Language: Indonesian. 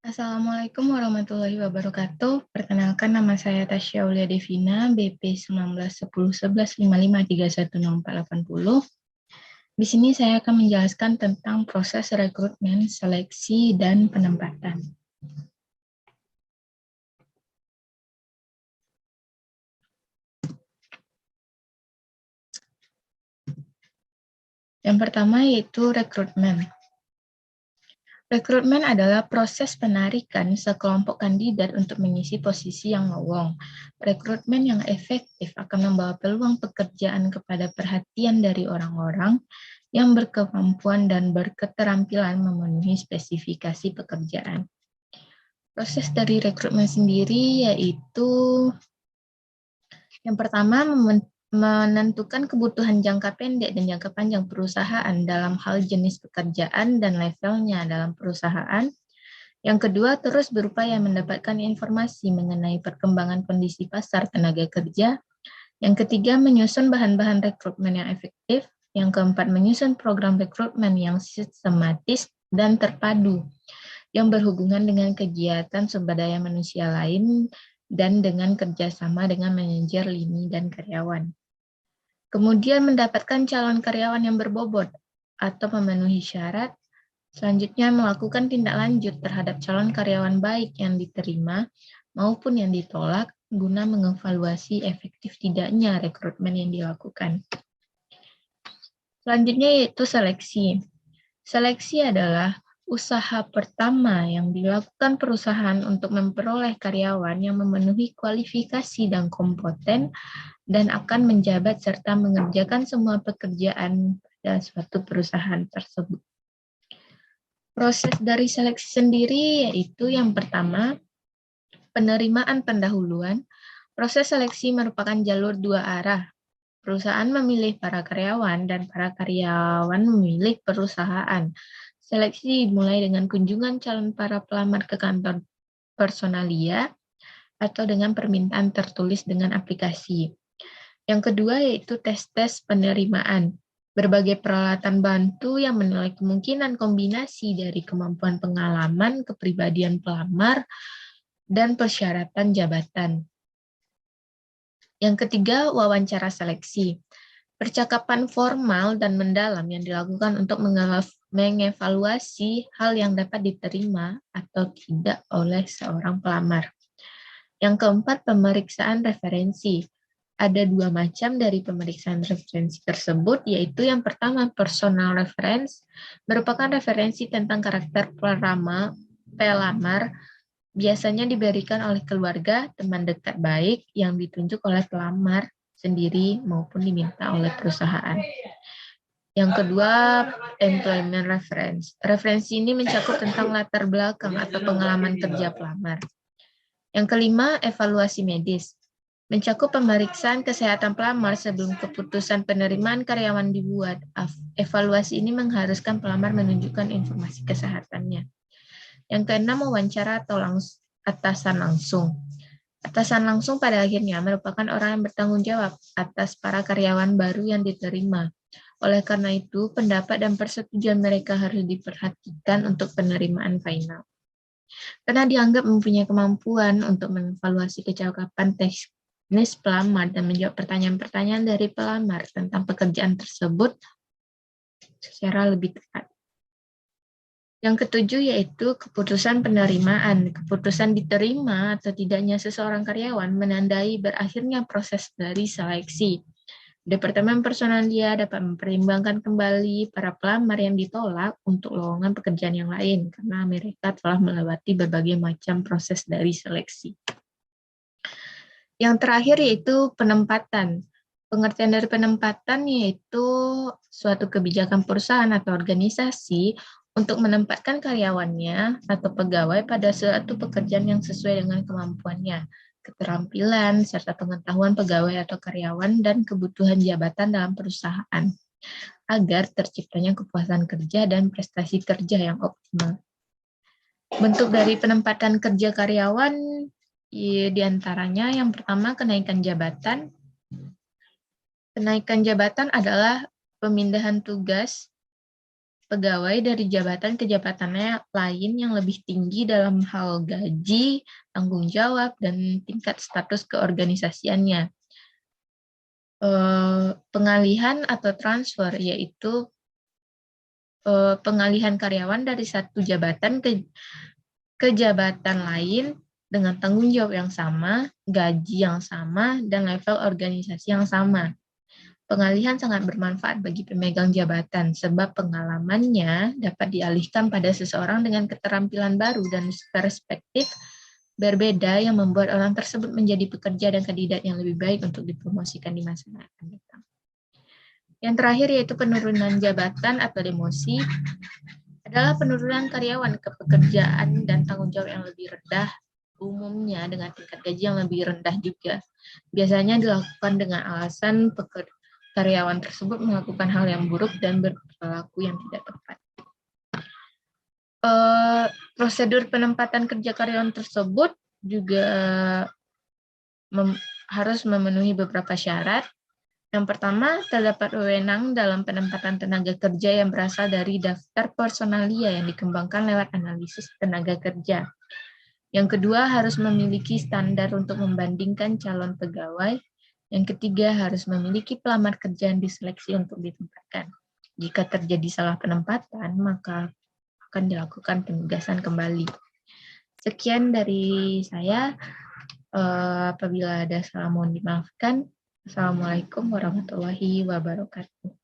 Assalamualaikum warahmatullahi wabarakatuh. Perkenalkan, nama saya Tasya Aulia Devina, BP 19101155310480. Di sini saya akan menjelaskan tentang proses rekrutmen, seleksi, dan penempatan. Yang pertama yaitu rekrutmen. Rekrutmen adalah proses penarikan sekelompok kandidat untuk mengisi posisi yang lowong. Rekrutmen yang efektif akan membawa peluang pekerjaan kepada perhatian dari orang-orang yang berkemampuan dan berketerampilan memenuhi spesifikasi pekerjaan. Proses dari rekrutmen sendiri yaitu yang pertama menentukan kebutuhan jangka pendek dan jangka panjang perusahaan dalam hal jenis pekerjaan dan levelnya dalam perusahaan. Yang kedua, terus berupaya mendapatkan informasi mengenai perkembangan kondisi pasar tenaga kerja. Yang ketiga, menyusun bahan-bahan rekrutmen yang efektif. Yang keempat, menyusun program rekrutmen yang sistematis dan terpadu, yang berhubungan dengan kegiatan sumber daya manusia lain dan dengan kerjasama dengan manajer lini dan karyawan. Kemudian mendapatkan calon karyawan yang berbobot atau memenuhi syarat. Selanjutnya melakukan tindak lanjut terhadap calon karyawan baik yang diterima maupun yang ditolak guna mengevaluasi efektif tidaknya rekrutmen yang dilakukan. Selanjutnya yaitu seleksi. Seleksi adalah usaha pertama yang dilakukan perusahaan untuk memperoleh karyawan yang memenuhi kualifikasi dan kompeten dan akan menjabat serta mengerjakan semua pekerjaan pada suatu perusahaan tersebut. Proses dari seleksi sendiri yaitu yang pertama, penerimaan pendahuluan. Proses seleksi merupakan jalur dua arah. Perusahaan memilih para karyawan dan para karyawan memilih perusahaan. Seleksi dimulai dengan kunjungan calon para pelamar ke kantor personalia atau dengan permintaan tertulis dengan aplikasi. Yang kedua yaitu tes-tes penerimaan. Berbagai peralatan bantu yang menilai kemungkinan kombinasi dari kemampuan pengalaman, kepribadian pelamar, dan persyaratan jabatan. Yang ketiga, wawancara seleksi. Percakapan formal dan mendalam yang dilakukan untuk mengevaluasi hal yang dapat diterima atau tidak oleh seorang pelamar. Yang keempat, pemeriksaan referensi. Ada dua macam dari pemeriksaan referensi tersebut, yaitu yang pertama, personal reference, merupakan referensi tentang karakter pelamar, biasanya diberikan oleh keluarga, teman dekat baik, yang ditunjuk oleh pelamar sendiri maupun diminta oleh perusahaan. Yang kedua, employment reference. Referensi ini mencakup tentang latar belakang atau pengalaman kerja pelamar. Yang kelima, evaluasi medis. Mencakup pemeriksaan kesehatan pelamar sebelum keputusan penerimaan karyawan dibuat. Evaluasi ini mengharuskan pelamar menunjukkan informasi kesehatannya. Yang keenam, wawancara atau atasan langsung. Atasan langsung pada akhirnya merupakan orang yang bertanggung jawab atas para karyawan baru yang diterima. Oleh karena itu, pendapat dan persetujuan mereka harus diperhatikan untuk penerimaan final. Karena dianggap mempunyai kemampuan untuk mengevaluasi kecakapan teknis pelamar dan menjawab pertanyaan-pertanyaan dari pelamar tentang pekerjaan tersebut secara lebih tepat. Yang ketujuh yaitu keputusan penerimaan. Keputusan diterima atau tidaknya seseorang karyawan menandai berakhirnya proses dari seleksi. Departemen Personalia dapat mempertimbangkan kembali para pelamar yang ditolak untuk lowongan pekerjaan yang lain karena mereka telah melewati berbagai macam proses dari seleksi. Yang terakhir yaitu penempatan. Pengertian dari penempatan yaitu suatu kebijakan perusahaan atau organisasi untuk menempatkan karyawannya atau pegawai pada suatu pekerjaan yang sesuai dengan kemampuannya, keterampilan, serta pengetahuan pegawai atau karyawan dan kebutuhan jabatan dalam perusahaan, agar terciptanya kepuasan kerja dan prestasi kerja yang optimal. Bentuk dari penempatan kerja karyawan diantaranya yang pertama kenaikan jabatan. Kenaikan jabatan adalah pemindahan tugas pegawai dari jabatan ke jabatannya lain yang lebih tinggi dalam hal gaji, tanggung jawab, dan tingkat status keorganisasiannya. Pengalihan atau transfer, yaitu pengalihan karyawan dari satu jabatan ke jabatan lain dengan tanggung jawab yang sama, gaji yang sama, dan level organisasi yang sama. Pengalihan sangat bermanfaat bagi pemegang jabatan sebab pengalamannya dapat dialihkan pada seseorang dengan keterampilan baru dan perspektif berbeda yang membuat orang tersebut menjadi pekerja dan kandidat yang lebih baik untuk dipromosikan di masa yang akan datang. Yang terakhir yaitu penurunan jabatan atau demosi adalah penurunan karyawan ke pekerjaan dan tanggung jawab yang lebih rendah, umumnya dengan tingkat gaji yang lebih rendah juga. Biasanya dilakukan dengan alasan karyawan tersebut melakukan hal yang buruk dan berperilaku yang tidak tepat. Prosedur penempatan kerja karyawan tersebut juga harus memenuhi beberapa syarat. Yang pertama, terdapat wewenang dalam penempatan tenaga kerja yang berasal dari daftar personalia yang dikembangkan lewat analisis tenaga kerja. Yang kedua, harus memiliki standar untuk membandingkan calon pegawai. Yang ketiga, harus memiliki pelamar kerja yang diseleksi untuk ditempatkan. Jika terjadi salah penempatan, maka akan dilakukan penugasan kembali. Sekian dari saya. Apabila ada salah mohon dimaafkan. Assalamualaikum warahmatullahi wabarakatuh.